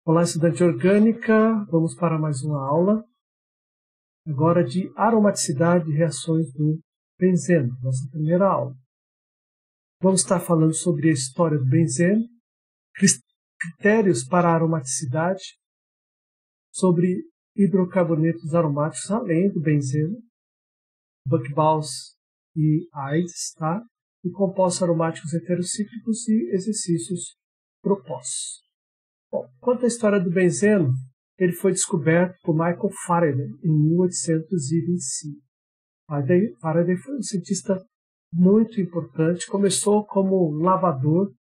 Olá, estudante de orgânica, vamos para mais uma aula, agora de aromaticidade e reações do benzeno, nossa primeira aula. Vamos estar falando sobre a história do benzeno, critérios para a aromaticidade, sobre hidrocarbonetos aromáticos além do benzeno, Buchbius e AIDS, tá? E compostos aromáticos heterocíclicos e exercícios propostos. Bom, quanto à história do benzeno, ele foi descoberto por Michael Faraday em 1825. Faraday foi um cientista muito importante, começou como lavador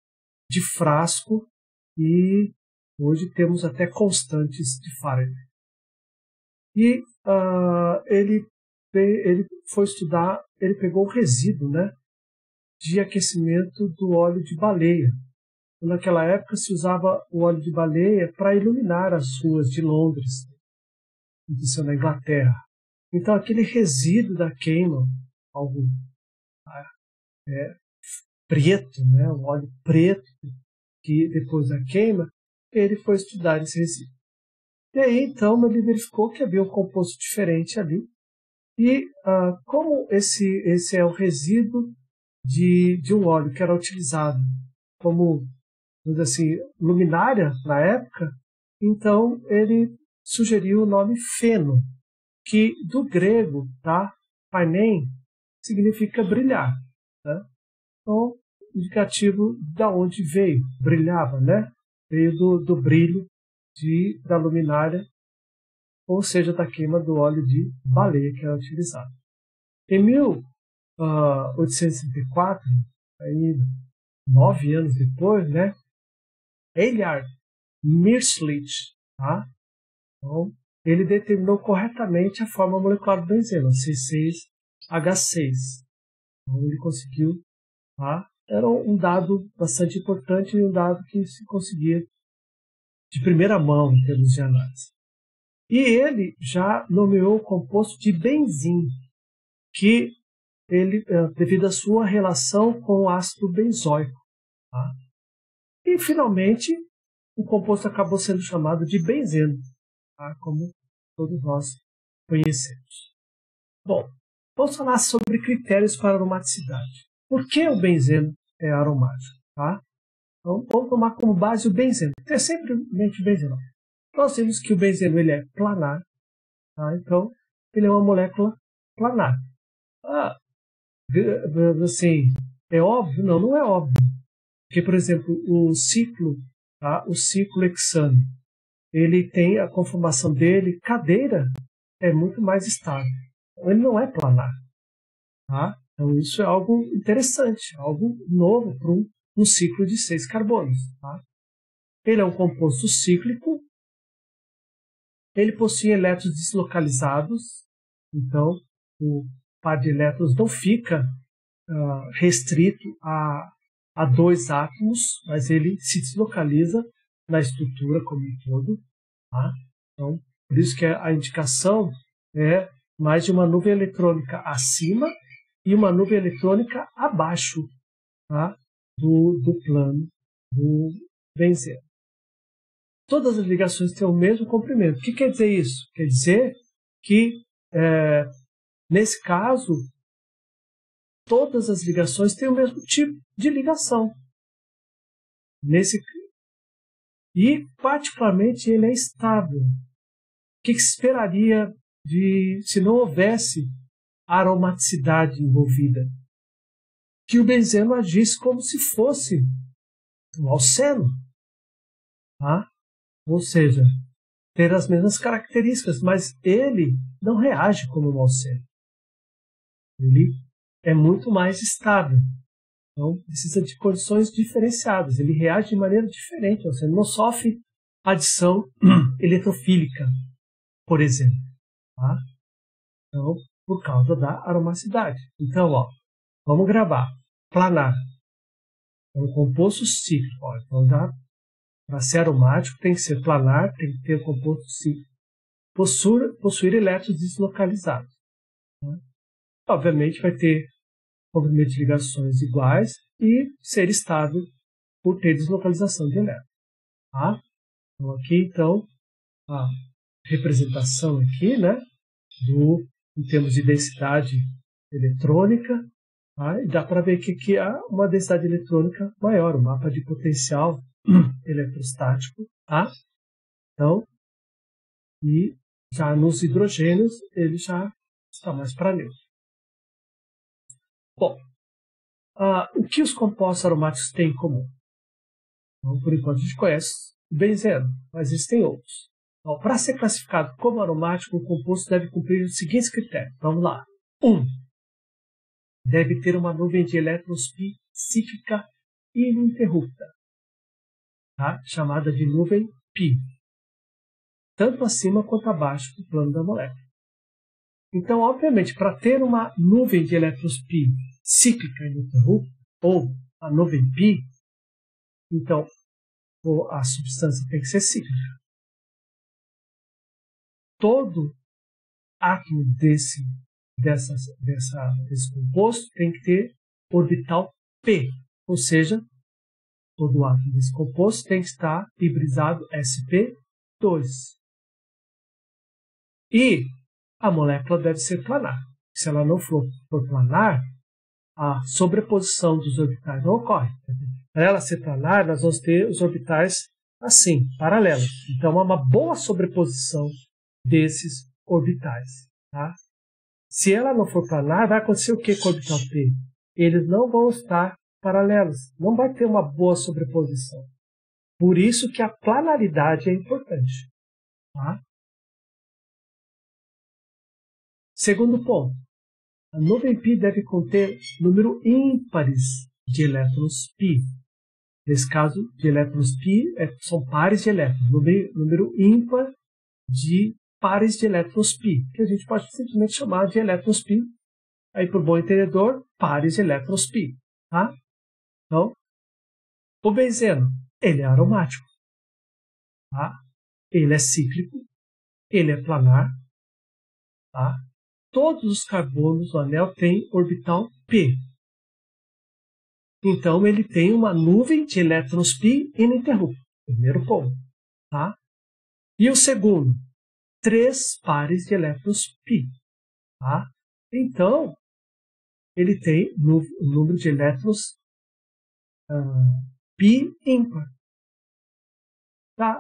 de frasco e hoje temos até constantes de Faraday. E ele foi estudar, ele pegou o resíduo, né, de aquecimento do óleo de baleia. Naquela época se usava o óleo de baleia para iluminar as ruas de Londres, isso na Inglaterra. Então aquele resíduo da queima, algo preto, né, um óleo preto, que depois da queima, ele foi estudar esse resíduo. E aí então ele verificou que havia um composto diferente ali. E como esse é o resíduo de um óleo que era utilizado como, vamos dizer assim, luminária na época, então ele sugeriu o nome feno, que do grego, tá, painein, significa brilhar, né? Então, indicativo da onde veio, brilhava, né? Veio do brilho da luminária, ou seja, da queima do óleo de baleia que era utilizado. Em 1864, aí 9 anos depois, né, Eilhard Mirslich, tá? Então, ele determinou corretamente a forma molecular do benzeno, C6H6. Então, ele conseguiu, tá? Era um dado bastante importante e um dado que se conseguia de primeira mão em termos de análise. E ele já nomeou o composto de benzim, que ele, devido à sua relação com o ácido benzoico. Tá? E, finalmente, o composto acabou sendo chamado de benzeno, tá? Como todos nós conhecemos. Bom, vamos falar sobre critérios para aromaticidade. Por que o benzeno é aromático? Tá? Então, vamos tomar como base o benzeno. Ter sempre em mente o benzeno. Nós vemos que o benzeno ele é planar, tá? Então ele é uma molécula planar. Assim, é óbvio? Não, não é óbvio. Porque, por exemplo, o ciclo hexano, ele tem a conformação dele, cadeira, é muito mais estável. Ele não é planar. Tá? Então isso é algo interessante, algo novo para um ciclo de 6 carbonos. Tá? Ele é um composto cíclico, ele possui elétrons deslocalizados, então o par de elétrons não fica restrito a 2 átomos, mas ele se deslocaliza na estrutura como um todo. Tá? Então, por isso que a indicação é mais de uma nuvem eletrônica acima e uma nuvem eletrônica abaixo, tá? do plano do benzeno. Todas as ligações têm o mesmo comprimento. O que quer dizer isso? Quer dizer que, nesse caso, todas as ligações têm o mesmo tipo de ligação. E, particularmente, ele é estável. O que se esperaria se não houvesse aromaticidade envolvida? Que o benzeno agisse como se fosse um alceno. Tá? Ou seja, ter as mesmas características, mas ele não reage como um alceno. Ele é muito mais estável. Então, precisa de condições diferenciadas. Ele reage de maneira diferente. Ou seja, não sofre adição eletrofílica, por exemplo. Tá? Então, por causa da aromacidade. Então, vamos gravar. Planar. É um composto cíclico. Então, para ser aromático tem que ser planar, tem que ter um composto cíclico. Possuir elétrons deslocalizados. Né? Obviamente vai ter comprimento de ligações iguais e ser estável por ter deslocalização de elétrons. Tá? Então, aqui, então, a representação aqui, né, em termos de densidade eletrônica, tá? E dá para ver que há uma densidade eletrônica maior, o mapa de potencial eletrostático, tá? Então, e já nos hidrogênios, ele já está mais para neutro. Bom, o que os compostos aromáticos têm em comum? Então, por enquanto, a gente conhece o benzeno, mas existem outros. Então, para ser classificado como aromático, o composto deve cumprir os seguintes critérios. Vamos lá. 1. Deve ter uma nuvem de elétrons π cíclica ininterrupta, tá? Chamada de nuvem π, tanto acima quanto abaixo do plano da molécula. Então, obviamente, para ter uma nuvem de elétrons π cíclica ininterrupta, ou a nuvem π, então a substância tem que ser cíclica. Todo átomo desse composto tem que ter orbital p, ou seja, todo átomo desse composto tem que estar hibridizado sp2. E a molécula deve ser planar. Se ela não for planar, a sobreposição dos orbitais não ocorre. Para ela ser planar, nós vamos ter os orbitais assim, paralelos. Então, há uma boa sobreposição desses orbitais. Tá? Se ela não for planar, vai acontecer o que com o orbital P? Eles não vão estar paralelos. Não vai ter uma boa sobreposição. Por isso que a planaridade é importante. Tá? Segundo ponto. A nuvem π deve conter número ímpares de elétrons π. Nesse caso, de elétrons π são pares de elétrons. Número ímpar de pares de elétrons π, que a gente pode simplesmente chamar de elétrons π. Aí, por bom entendedor, pares de elétrons π. Tá? Então, o benzeno, ele é aromático. Tá? Ele é cíclico. Ele é planar. Tá? Todos os carbonos do anel têm orbital p. Então, ele tem uma nuvem de elétrons π ininterrupta. Primeiro ponto. Tá? E o segundo, 3 pares de elétrons π. Tá? Então, ele tem um número de elétrons π ímpar. Tá?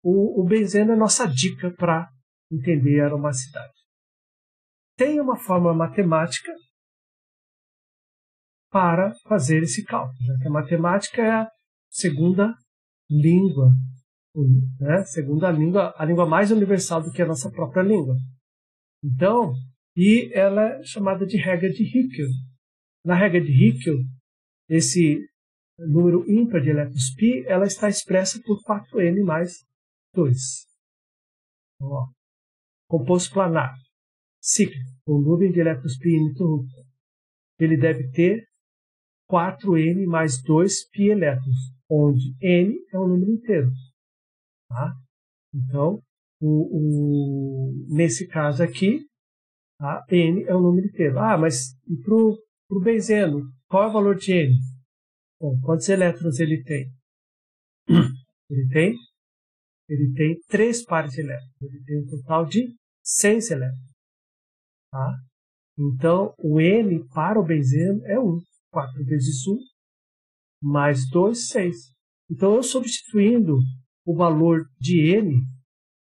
O benzeno é a nossa dica para entender a aromacidade. Tem uma fórmula matemática para fazer esse cálculo, já que a matemática é a segunda língua, né? A língua mais universal do que a nossa própria língua. Então, e ela é chamada de regra de Hickel. Na regra de Hickel, esse número ímpar de elétrons π, ela está expressa por 4n mais 2. Então, ó, composto planar, cíclico, com nuvem de elétrons π ininterrupta. Ele deve ter 4n mais 2 π elétrons, onde n é um número inteiro. Tá? Então, nesse caso aqui, tá? N é um número inteiro. Mas e para o benzeno, qual é o valor de N? Bom, quantos elétrons ele tem? Ele tem 3 pares de elétrons. Ele tem um total de 6 elétrons. Tá? Então, o N para o benzeno é 1. 4 vezes 1 mais 2, 6. Então, eu substituindo o valor de N,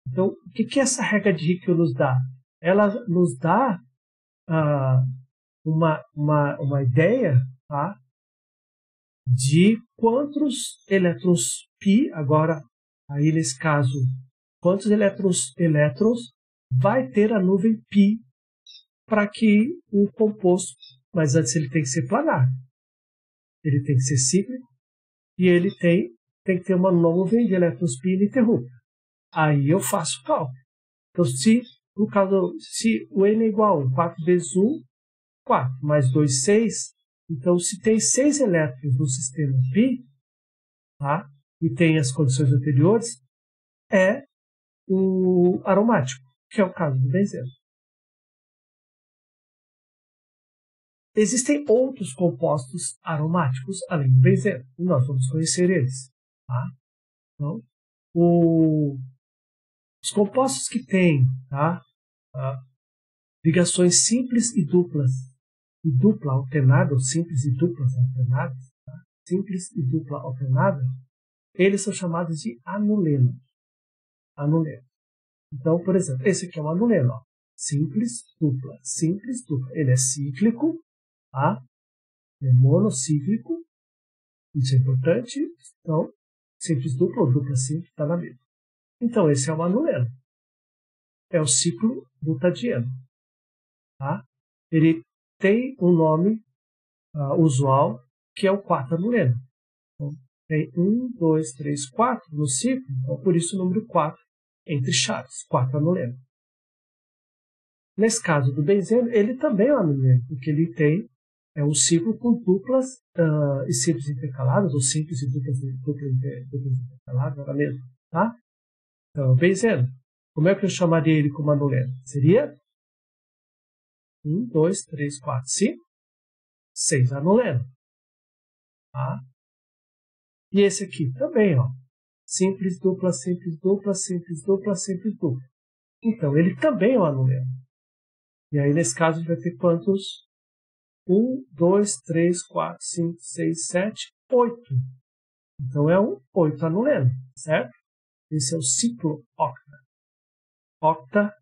então, o que essa regra de Hickel nos dá? Ela nos dá uma ideia, tá, de quantos elétrons π, agora, aí nesse caso, quantos elétrons vai ter a nuvem π para que o composto, mas antes ele tem que ser planar, ele tem que ser cíclico e ele tem que ter uma nuvem de elétrons π ininterrupta. Aí eu faço o cálculo. Então, se o N é igual a 1, 4 vezes 1, 4, mais 2, 6, então se tem 6 elétrons no sistema π, tá, e tem as condições anteriores, é o aromático, que é o caso do benzeno. Existem outros compostos aromáticos além do benzeno, e nós vamos conhecer eles. Tá? Então, Os compostos que têm, tá, ligações simples e duplas, e dupla alternada, ou simples e duplas alternadas, tá? Simples e dupla alternada, eles são chamados de anulenos. Anulenos. Então, por exemplo, esse aqui é um anuleno, ó. Simples, dupla, simples, dupla. Ele é cíclico, tá? É monocíclico, isso é importante. Então, simples, dupla ou dupla simples está na mesma. Então, esse é um anuleno. É o ciclo butadieno. Tá? Ele tem um nome usual, que é o 4-anuleno. Então, tem 1, 2, 3, 4 no ciclo, então por isso o número 4 entre chaves, 4-anuleno. Nesse caso do benzeno, ele também é um anuleno, porque ele tem um ciclo com duplas e simples intercaladas, ou simples e duplas intercaladas, agora mesmo. Tá? Então, o benzeno. Como é que eu chamaria ele como anuleno? Seria 1, 2, 3, 4, 5, 6 anuleno. Tá? E esse aqui também, ó. Simples, dupla, simples, dupla, simples, dupla, simples, dupla. Então, ele também é um anuleno. E aí, nesse caso, a gente vai ter quantos? 1, 2, 3, 4, 5, 6, 7, 8. Então, é um 8 anuleno, certo? Esse é o ciclo octa. Octa,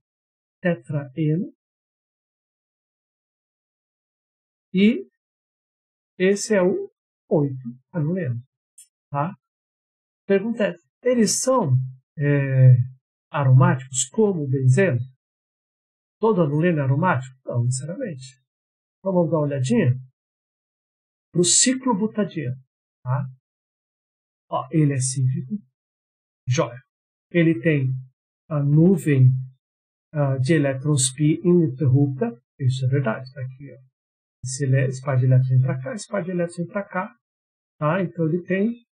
tetraeno. E esse é o 8 anuleno. Tá? Pergunta é, eles são aromáticos como o benzeno? Todo anuleno é aromático? Não, necessariamente. Então vamos dar uma olhadinha para o ciclo butadieno. Tá? Ó, ele é cíclico. Joia. Ele tem a nuvem de elétrons π ininterrupta. Isso é verdade. Está aqui. Ó. Esse par de elétrons vem para cá, esse par de elétrons vem para cá. Tá? Então ele tem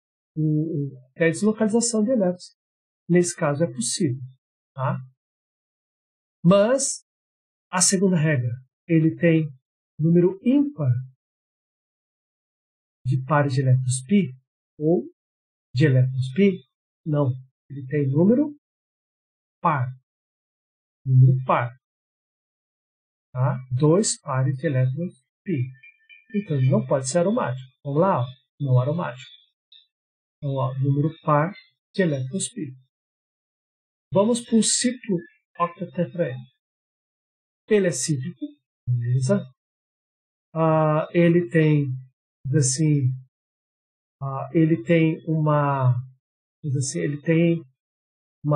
a deslocalização de elétrons. Nesse caso é possível. Tá? Mas a segunda regra, ele tem número ímpar de pares de elétrons π ou de elétrons π? Não. Ele tem número par. Número par. Tá? 2 pares de elétrons π. Então ele não pode ser aromático. Vamos lá, ó. Não aromático. Então, ó, número par de elétrons π. Vamos para o ciclo octatetraeno. Ele é cíclico, beleza? Ele tem, assim, ele tem uma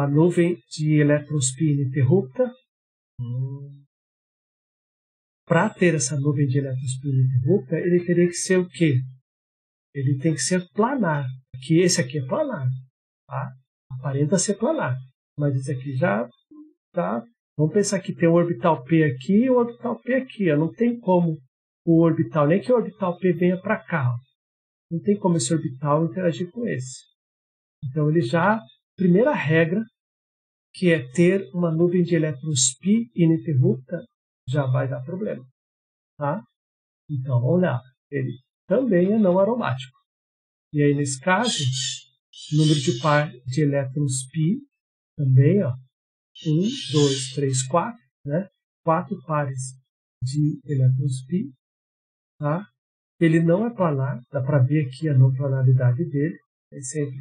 nuvem de elétrons π ininterrupta. Para ter essa nuvem de elétrons π ininterrupta, ele teria que ser o quê? Ele tem que ser planar. Esse aqui é planar. Tá? Aparenta ser planar. Mas esse aqui já tá. Vamos pensar que tem um orbital P aqui e um orbital P aqui. Ó. Não tem como o orbital, nem que o orbital P venha para cá. Ó. Não tem como esse orbital interagir com esse. Então, ele já, primeira regra, que é ter uma nuvem de elétrons π ininterrupta, já vai dar problema. Tá? Então, vamos lá. Ele também é não aromático. E aí, nesse caso, número de par de elétrons π, também, ó, 1, 2, 3, 4, né? 4 pares de elétrons π, tá? Ele não é planar, dá para ver aqui a não planaridade dele, é sempre.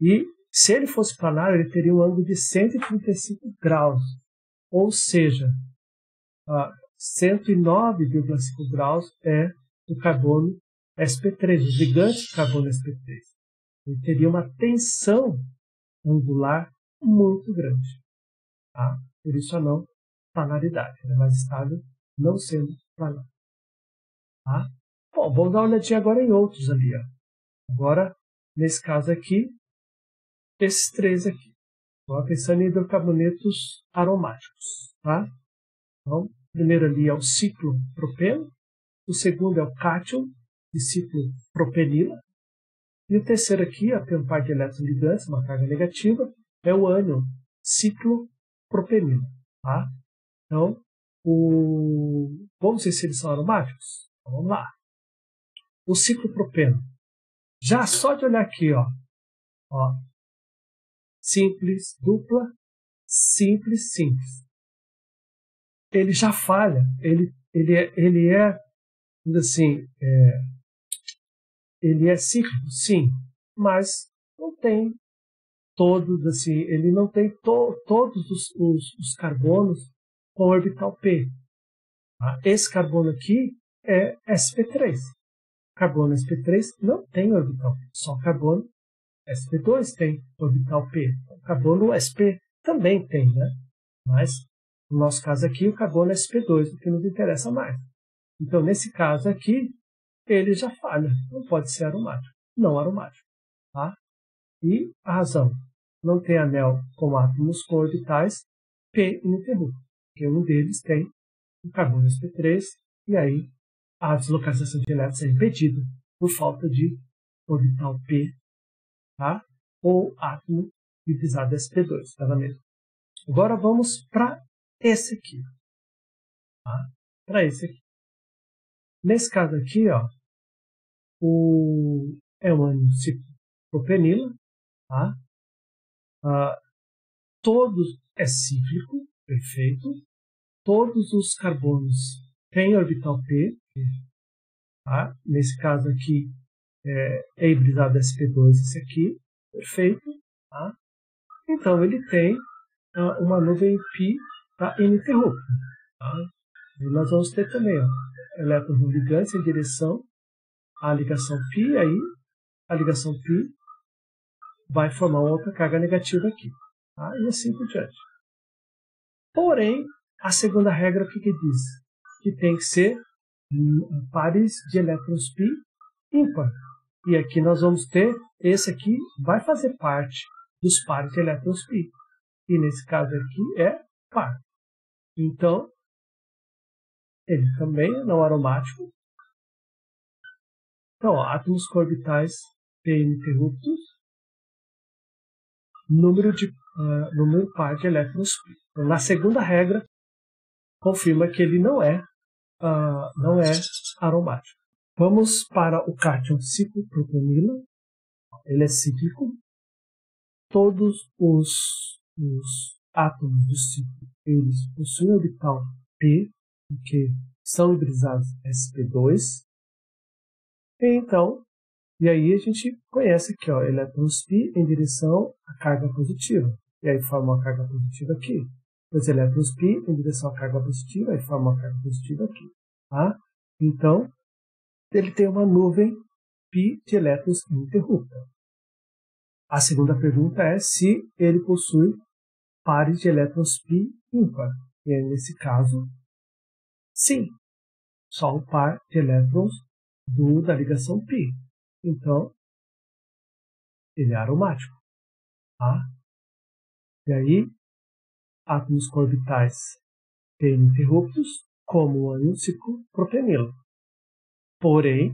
E se ele fosse planar, ele teria um ângulo de 135 graus, ou seja, 109,5 graus é o carbono sp3, o gigante carbono sp3. Ele teria uma tensão angular muito grande. Tá? Por isso a não planaridade. Ela é mais estável, não sendo planar. Tá? Bom, vamos dar uma olhadinha agora em outros ali. Ó. Agora, nesse caso aqui, esses três aqui. Agora pensando em hidrocarbonetos aromáticos. Tá? Então, o primeiro ali é o ciclo propeno. O segundo é o cátion, de ciclo propenila. E o terceiro aqui, tem um par de elétrons ligantes, uma carga negativa, é o ânion, ciclo propenila. Tá? Então, vamos ver se eles são aromáticos? Então, vamos lá. O ciclo propeno. Já só de olhar aqui, ó, simples, dupla, simples, simples. Ele já falha, ele é assim, ele é cíclico, sim, mas não tem todos, assim, ele não tem todos os carbonos com orbital P. Tá? Esse carbono aqui é sp3. Carbono sp3 não tem orbital P, só carbono sp2 tem orbital P. O carbono sp também tem, né? Mas, no nosso caso aqui, o carbono é sp2, o que nos interessa mais. Então, nesse caso aqui, ele já falha, não pode ser aromático, não aromático. Tá? E a razão, não tem anel com átomos com orbitais P ininterrupto, porque um deles tem o carbono sp3, e aí a deslocalização de elétrons é impedida por falta de orbital P, tá? Ou átomo hibridizado sp2, tá na mesma. Agora vamos para esse aqui. Tá? Para esse aqui. Nesse caso aqui, ó, é um ânion ciclopropenila, tá? Todos é cíclico, perfeito. Todos os carbonos têm orbital P, tá? Nesse caso aqui é hibridizado sp2 esse aqui, perfeito. Tá? Então ele tem uma nuvem π, tá, ininterrupta. Tá? E nós vamos ter também elétrons no ligante em direção à ligação π, aí a ligação π vai formar outra carga negativa aqui. Tá? E assim por diante. Porém, a segunda regra o que diz? Que tem que ser pares de elétrons π ímpar. E aqui nós vamos ter, esse aqui vai fazer parte dos pares de elétrons π. E nesse caso aqui é par. Então, ele também é não aromático. Então, átomos com orbitais P ininterruptos, número par de elétrons π. Então, na segunda regra, confirma que ele não é aromático. Vamos para o cátion ciclopropanila. Ele é cíclico. Todos os átomos do ciclo eles possuem orbital P, porque são hibridizados sp2. Então, e aí a gente conhece aqui, ó, elétrons π em direção à carga positiva. E aí forma uma carga positiva aqui. Os elétrons π em direção à carga positiva e forma uma carga positiva aqui. Tá? Então, ele tem uma nuvem π de elétrons ininterrupta. A segunda pergunta é se ele possui pares de elétrons π ímpar. E aí, nesse caso, sim. Só o par de elétrons da ligação π. Então, ele é aromático. Tá? E aí, átomos com orbitais P ininterruptos, como o ânion ciclopropenila. Porém,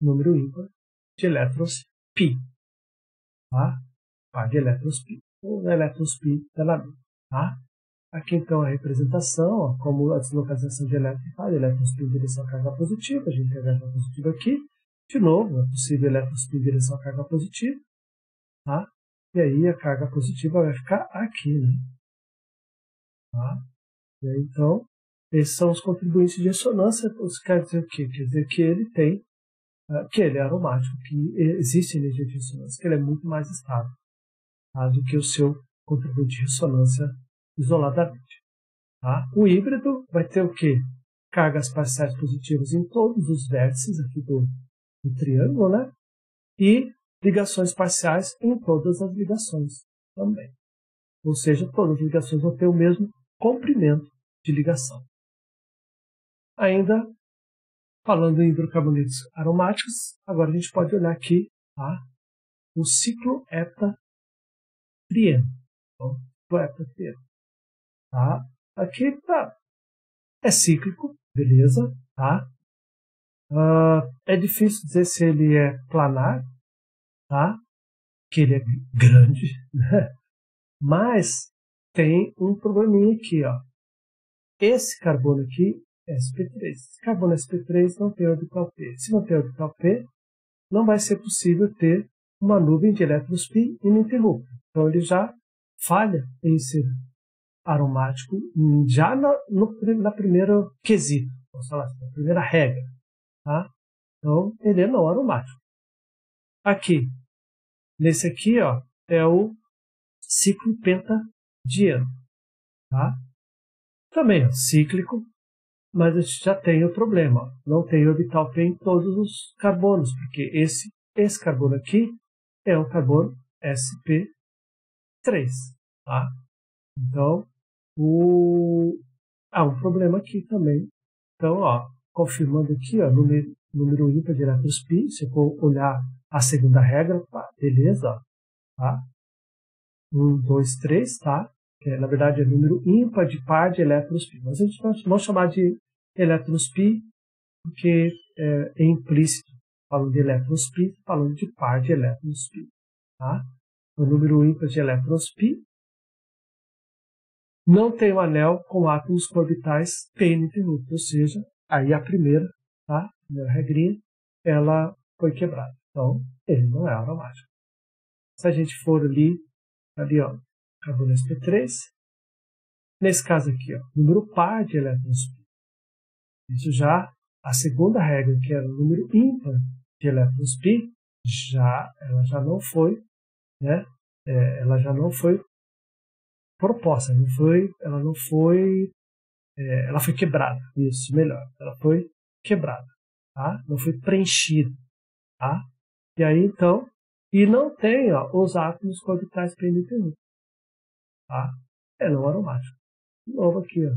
número ímpar de elétrons π. Tá? Par de elétrons π. Ou elétrons π da lâmina. Tá? Aqui então a representação, ó, como a deslocalização de elétrons par de elétrons π em direção à carga positiva. A gente tem a carga positiva aqui. De novo, é possível elétrons π em direção à carga positiva. Tá? E aí a carga positiva vai ficar aqui. Né? Tá? E aí, então, esses são os contribuintes de ressonância. Isso quer dizer o quê? Quer dizer que ele tem, que ele é aromático, que existe energia de ressonância, que ele é muito mais estável, tá, do que o seu contribuinte de ressonância isoladamente. Tá? O híbrido vai ter o quê? Cargas parciais positivas em todos os vértices aqui do triângulo, né? E ligações parciais em todas as ligações também. Ou seja, todas as ligações vão ter o mesmo comprimento de ligação. Ainda falando em hidrocarbonetos aromáticos, agora a gente pode olhar aqui, tá, o ciclo heptatrieno. Então, o heptatrieno. Tá? Aqui tá, é cíclico, beleza? Tá? É difícil dizer se ele é planar, tá? Que ele é grande, né? Mas tem um probleminha aqui, ó. Esse carbono aqui é sp3. Esse carbono sp3 não tem orbital P. Se não tem orbital P, não vai ser possível ter uma nuvem de elétrons π ininterrupta. Então ele já falha em ser aromático já na primeira quesito, vamos falar assim, na primeira regra. Tá? Então, ele é não aromático. Aqui, nesse aqui, ó, é o ciclo pentadieno. Tá? Também, ó, cíclico, mas a gente já tem o problema. Ó, não tem orbital P em todos os carbonos, porque esse carbono aqui é um carbono sp3. Tá? Então, há um problema aqui também. Então, ó, confirmando aqui, ó, número ímpar de elétrons π, se eu for olhar a segunda regra, tá, beleza, ó, tá? 1, 2, 3, tá? Que na verdade é número ímpar de par de elétrons π. Mas a gente vai chamar de elétrons π, porque é implícito, falando de elétrons π, falando de par de elétrons π. Tá? O número ímpar de elétrons π não tem um anel com átomos com orbitais p ininterruptos, ou seja, aí a primeira, tá? A primeira regrinha, ela foi quebrada. Então, ele não é aromático. Se a gente for ali ó, carbono sp3, nesse caso aqui, ó, número par de elétrons π. Isso já, a segunda regra, que era o número ímpar de elétrons π, ela já não foi, né? Ela já não foi proposta, ela foi quebrada, isso, melhor, ela foi quebrada, tá? Não foi preenchida, tá? E aí, então, e não tem, ó, os átomos com orbitais p ininterruptos, tá? É não aromático. De novo aqui, ó,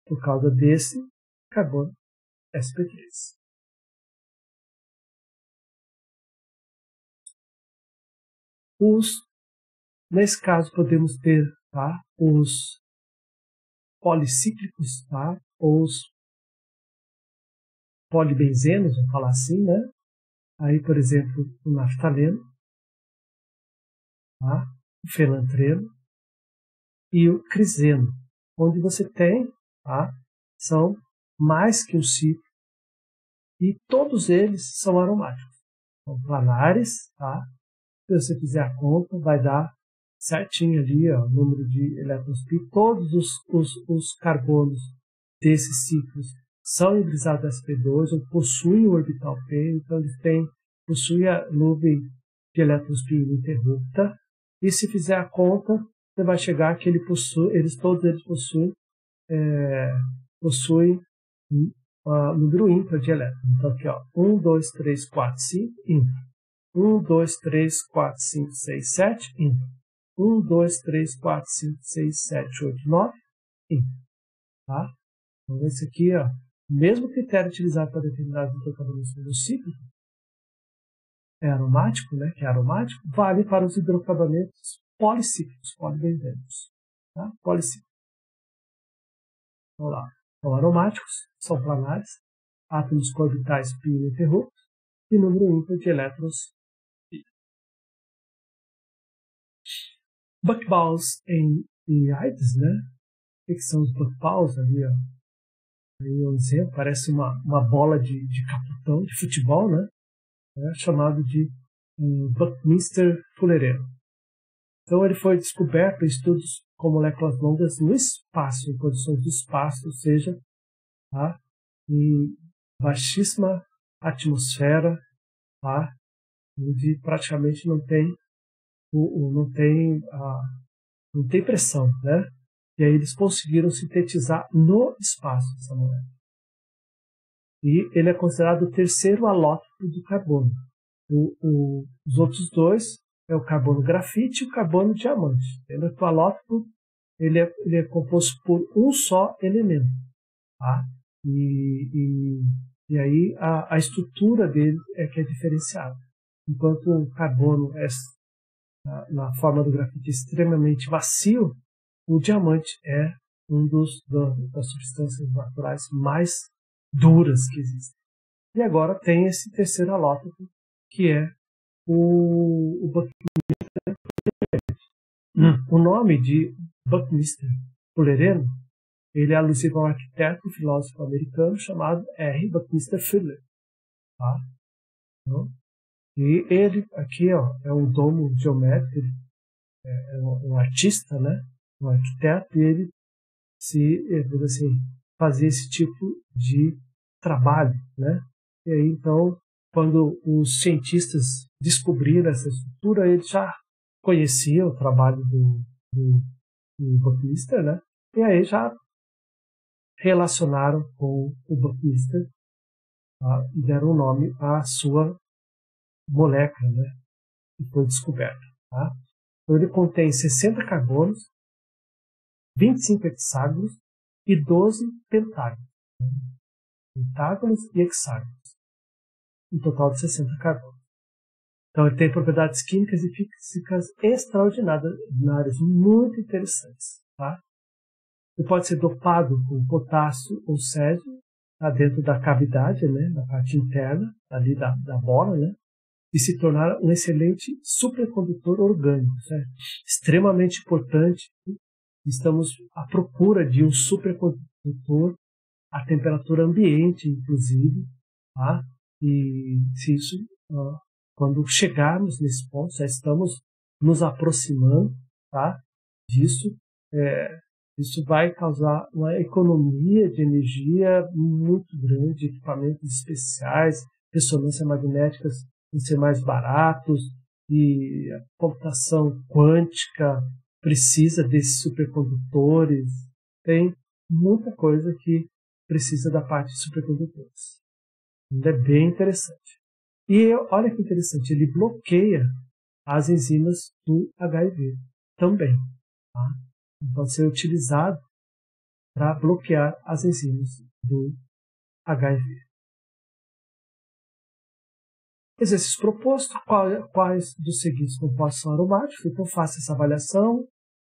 por causa desse carbono sp3. Nesse caso, podemos ter, tá, os policíclicos, tá, ou os polibenzenos, vamos falar assim, né? Aí, por exemplo, o naftaleno, tá, o fenantreno e o criseno, onde você tem, tá, são mais que um ciclo e todos eles são aromáticos. São planares, tá? Se você fizer a conta, vai dar certinho ali, ó, o número de elétrons π. Todos os carbonos desses ciclos são hibridados sp2 ou possuem o orbital p, então eles possuem a nuvem de elétrons π ininterrupta. E se fizer a conta, você vai chegar que todos eles possuem número ímpar de elétrons. Então aqui, ó, 1, 2, 3, 4, 5, ímpar. 1, 2, 3, 4, 5, 6, 7, ímpar. 1, 2, 3, 4, 5, 6, 7, 8, 9, ímpar. Tá? Então esse aqui, ó, o mesmo critério utilizado para determinar os hidrocarbonetos do ciclo, é aromático, né, que é aromático, vale para os hidrocarbonetos policíclicos, polibenzênicos. Tá? Policíclicos. Vamos lá. São aromáticos, são planares, átomos com orbitais π ininterruptos e número ímpar de elétrons π. Buckballs e AIDS, né? O que são os buckballs ali, ó? Aí um exemplo, parece uma bola de capitão de futebol, né? Chamado de Buckminster Fullerene. Então ele foi descoberto em estudos com moléculas longas no espaço, em condições de espaço, ou seja, tá, em baixíssima atmosfera, tá, onde praticamente não tem pressão, né? E aí eles conseguiram sintetizar no espaço essa molécula. E ele é considerado o terceiro halótipo do carbono. Os outros dois é o carbono grafite e o carbono diamante. O halótipo ele é composto por um só elemento. Tá? E aí a estrutura dele é que é diferenciada. Enquanto o carbono na forma do grafite extremamente macio, o diamante é das substâncias naturais mais duras que existem. E agora tem esse terceiro halótipo, que é o Buckminster. O nome de Buckminster Fullerene, ele é alusivo a um arquiteto e filósofo americano chamado R. Buckminster Fuller. Tá? Então, e ele aqui, ó, é um domo geométrico, um artista, né? Um arquiteto, e ele assim, fazia esse tipo de trabalho, né? E aí, então, quando os cientistas descobriram essa estrutura, eles já conheciam o trabalho do Buckminster, né? E aí já relacionaram com o Buckminster, e deram o nome à sua molécula, né? Que foi descoberta. Tá? Então, ele contém 60 carbonos, 25 hexágonos e 12 pentágonos. Pentágonos e hexágonos. Um total de 60 carbonos. Então, ele tem propriedades químicas e físicas extraordinárias, muito interessantes. Tá? Ele pode ser dopado com potássio ou césio, tá, dentro da cavidade, né, na parte interna ali da bola, né, e se tornar um excelente supercondutor orgânico. Certo? Extremamente importante. Estamos à procura de um supercondutor a temperatura ambiente, inclusive, tá? E se isso, quando chegarmos nesse ponto, já estamos nos aproximando, tá? Disso, isso vai causar uma economia de energia muito grande, equipamentos especiais, ressonância magnéticas vão ser mais baratos, e a computação quântica precisa desses supercondutores. Tem muita coisa que precisa da parte de supercondutores. Ainda é bem interessante. E olha que interessante, ele bloqueia as enzimas do HIV também. Tá? Pode ser utilizado para bloquear as enzimas do HIV. Exercício proposto: quais dos seguintes compostos são aromáticos? Então faça essa avaliação,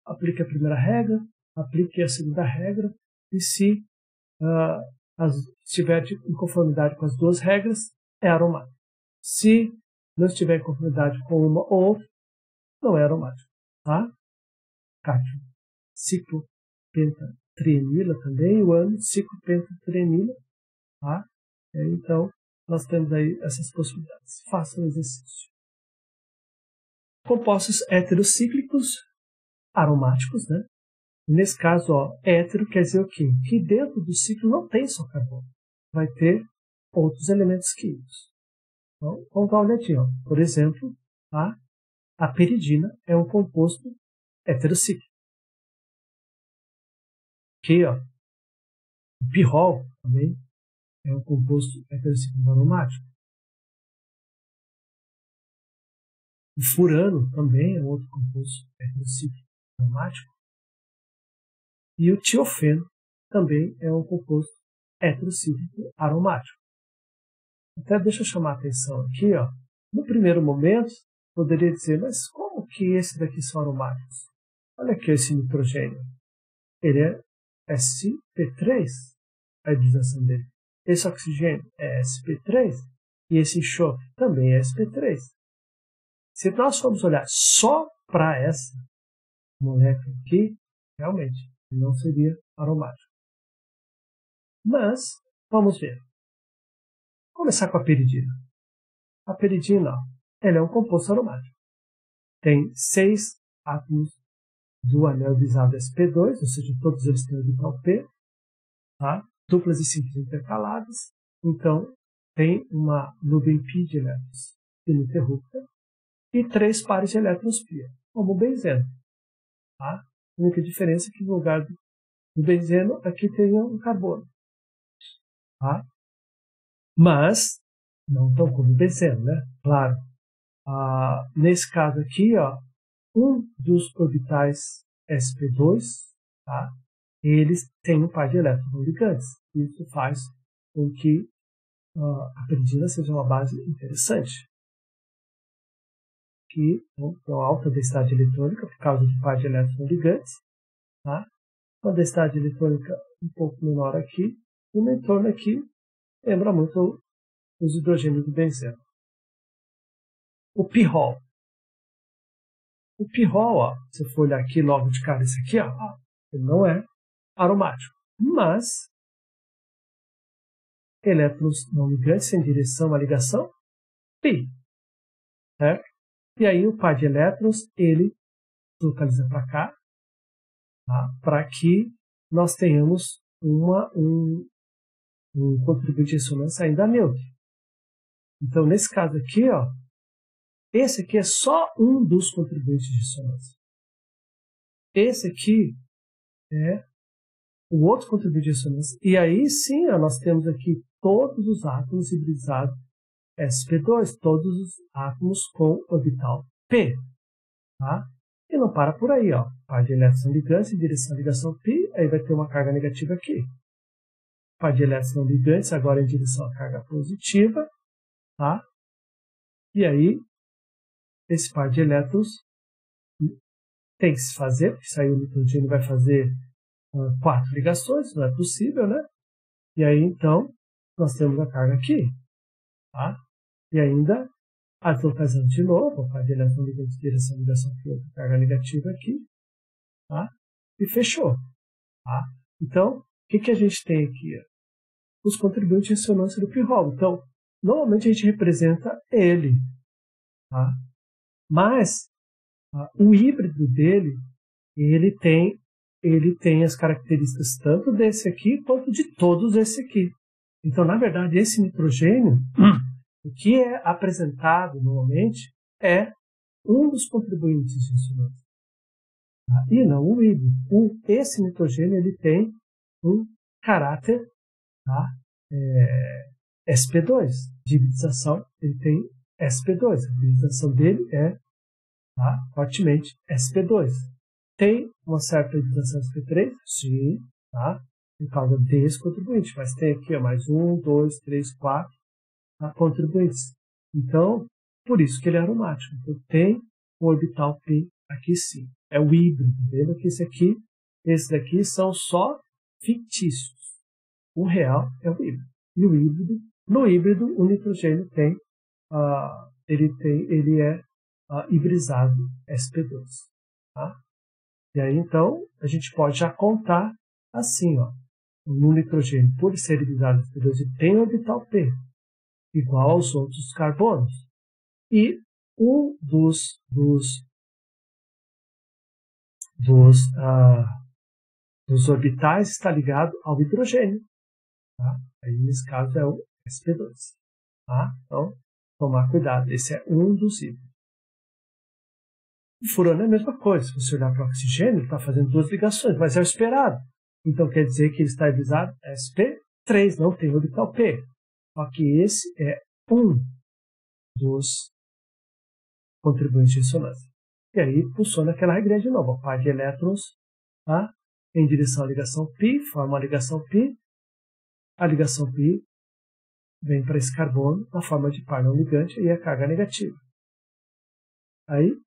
aplique a primeira regra, aplique a segunda regra, e se estiver em conformidade com as duas regras, é aromático. Se não estiver em conformidade com uma ou outra, não é aromático. Tá? Cátio, ciclopentatrienila também, o ano ciclopentatrienila. Tá? Então, nós temos aí essas possibilidades. Faça o exercício. Compostos heterocíclicos aromáticos, né? Nesse caso, hétero quer dizer o quê? Que dentro do ciclo não tem só carbono. Vai ter outros elementos químicos. Então, vamos dar uma olhadinha. Por exemplo, a peridina é um composto heterocíclico. Aqui, o pirrol também é um composto heterocíclico aromático. O furano também é outro composto heterocíclico aromático. E o tiofeno também é um composto heterocíclico aromático. Até deixa eu chamar a atenção aqui, no primeiro momento, poderia dizer, mas como que esses daqui são aromáticos? Olha aqui esse nitrogênio. Ele é sp3, a hibridação dele. Esse oxigênio é sp3 e esse enxofre também é sp3. Se nós formos olhar só para essa molécula aqui, realmente não seria aromático. Mas, vamos ver. Vou começar com a peridina. A peridina, ela é um composto aromático. Tem 6 átomos do anel visado sp2, ou seja, todos eles têm orbital p, tá? Duplas e simples intercaladas. Então, tem uma nuvem pi de elétrons ininterrupta e 3 pares de elétrons pi, como o benzeno. Tá? A única diferença é que no lugar do benzeno, aqui tem um carbono. Tá? Mas, não tão como o benzeno, né? Claro. Nesse caso aqui, um dos orbitais sp2, tá? Eles têm um par de elétrons não ligantes. Isso faz com que a peridina seja uma base interessante. Que tem uma alta densidade eletrônica por causa do par de elétrons não ligantes. Tá? Uma densidade eletrônica um pouco menor aqui. E no entorno aqui lembra muito os hidrogênios do benzeno. O pirrol. O pirrol, se for olhar aqui logo de cara, esse aqui, ele não é aromático. Mas elétrons não ligantes em direção à ligação pi. Certo? E aí o par de elétrons, ele localiza para cá, tá? Para que nós tenhamos um contribuinte de ressonância ainda neutro. Então, nesse caso aqui, ó, esse aqui é só um dos contribuintes de ressonância. Esse aqui é o outro contribuinte de ressonância. E aí sim, ó, nós temos aqui todos os átomos hibridizados sp2, todos os átomos com orbital p. Tá? E não para por aí, ó. Par de elétrons não ligantes em direção à ligação π, aí vai ter uma carga negativa aqui. Par de elétrons não ligantes agora em direção à carga positiva, tá? E aí, esse par de elétrons tem que se fazer, porque se aí o nitrogênio vai fazer 4 ligações, não é possível, né? E aí, então, nós temos a carga aqui, tá? E ainda, deslocalizando de novo, o par de elétrons não ligantes em direção à ligação π, outra carga negativa aqui, tá? E fechou, tá? Então, o que a gente tem aqui? Os contribuintes de ressonância do pi-holo. Então, normalmente a gente representa ele, tá? Mas o híbrido dele, ele tem as características tanto desse aqui quanto de todos esse aqui. Então, na verdade, esse nitrogênio, o que é apresentado normalmente é um dos contribuintes de ressonância. Tá? E não o híbrido. Esse nitrogênio ele tem um caráter, tá? sp2, de hibridização, ele tem sp2. A hibridização dele é, tá, fortemente sp2. Tem uma certa hibridização sp3? Sim, tá? Por causa desse contribuinte. Mas tem aqui ó, mais 1, 2, 3, 4 contribuintes. Então, por isso que ele é aromático. Então, tem o orbital P aqui sim. É o híbrido. Lembra que esse daqui são só fictícios. O real é o híbrido. E o híbrido, no híbrido, o nitrogênio tem, ele é hibridizado sp2. Tá? E aí, então, a gente pode já contar assim, ó. No nitrogênio, por ser hibridizado sp2, ele tem orbital P, igual aos outros carbonos. E um dos orbitais está ligado ao hidrogênio. Tá? Aí, nesse caso, é o sp2. Tá? Então, tomar cuidado. Esse é um dos híbridos. O furano é a mesma coisa. Se você olhar para o oxigênio, ele está fazendo 2 ligações, mas é o esperado. Então, quer dizer que ele está hibridizado sp3, não tem orbital P. Só que esse é um dos contribuintes de ressonância. E aí funciona aquela regra de novo. A par de elétrons, tá, em direção à ligação π, forma a ligação π. A ligação π vem para esse carbono na forma de par não ligante e a carga negativa. Aí,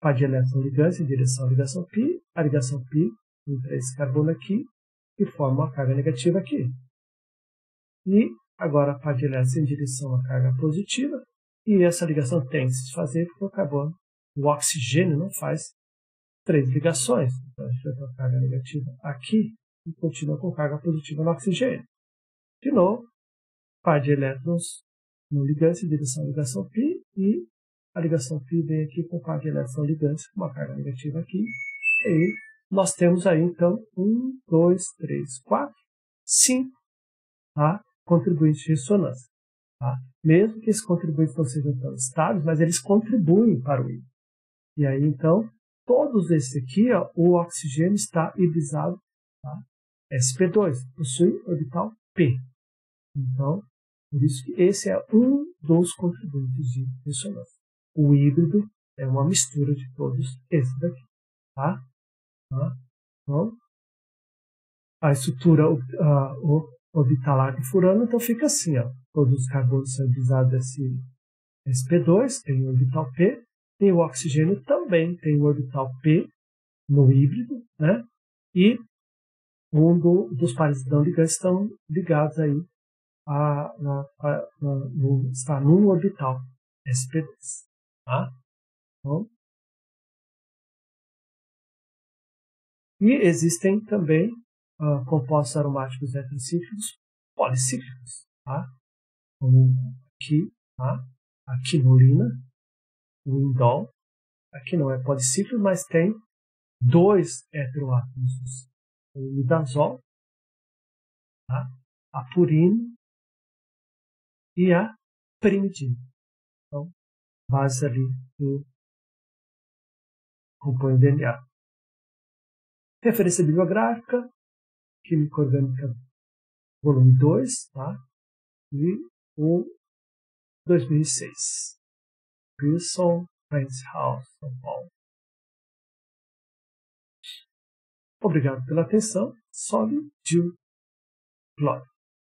par de elétrons não ligantes em direção à ligação π, a ligação π vem para esse carbono aqui e forma uma carga negativa aqui. E agora a par de elétrons em direção à carga positiva, e essa ligação tem que se fazer porque o carbono, o oxigênio não faz 3 ligações. Então a gente vai ter uma carga negativa aqui e continua com carga positiva no oxigênio. De novo, par de elétrons não ligantes em direção à ligação π, e a ligação π vem aqui com par de elétrons não ligantes com uma carga negativa aqui. E aí nós temos aí então 1, 2, 3, 4, 5, tá? Contribuintes de ressonância. Tá? Mesmo que esses contribuintes não sejam tão estáveis, mas eles contribuem para o híbrido. E aí, então, todos esses aqui, ó, o oxigênio está hibridizado, tá? sp2, possui orbital P. Então, por isso que esse é um dos contribuintes de ressonância. O híbrido é uma mistura de todos esses daqui. Tá? Então, a estrutura orbitalar do furano, então fica assim, ó. Todos os carbonos são hibridizados desse sp2, tem o orbital P, e o oxigênio também tem o orbital P no híbrido, né? E dos pares não ligantes estão ligados aí está num orbital sp2. Tá? Então, e existem também compostos aromáticos heterocíclicos policíclicos, tá? Como aqui, tá? A quinolina, o indol. Aqui não é policíclico, mas tem 2 heteroátomos do imidazol, tá? A purina e a primidina. Então, base ali que compõe o DNA. Referência bibliográfica, Química Orgânica, volume 2, tá? E o 2006. Wilson, Friends House, São Paulo. Obrigado pela atenção. Solid Glória.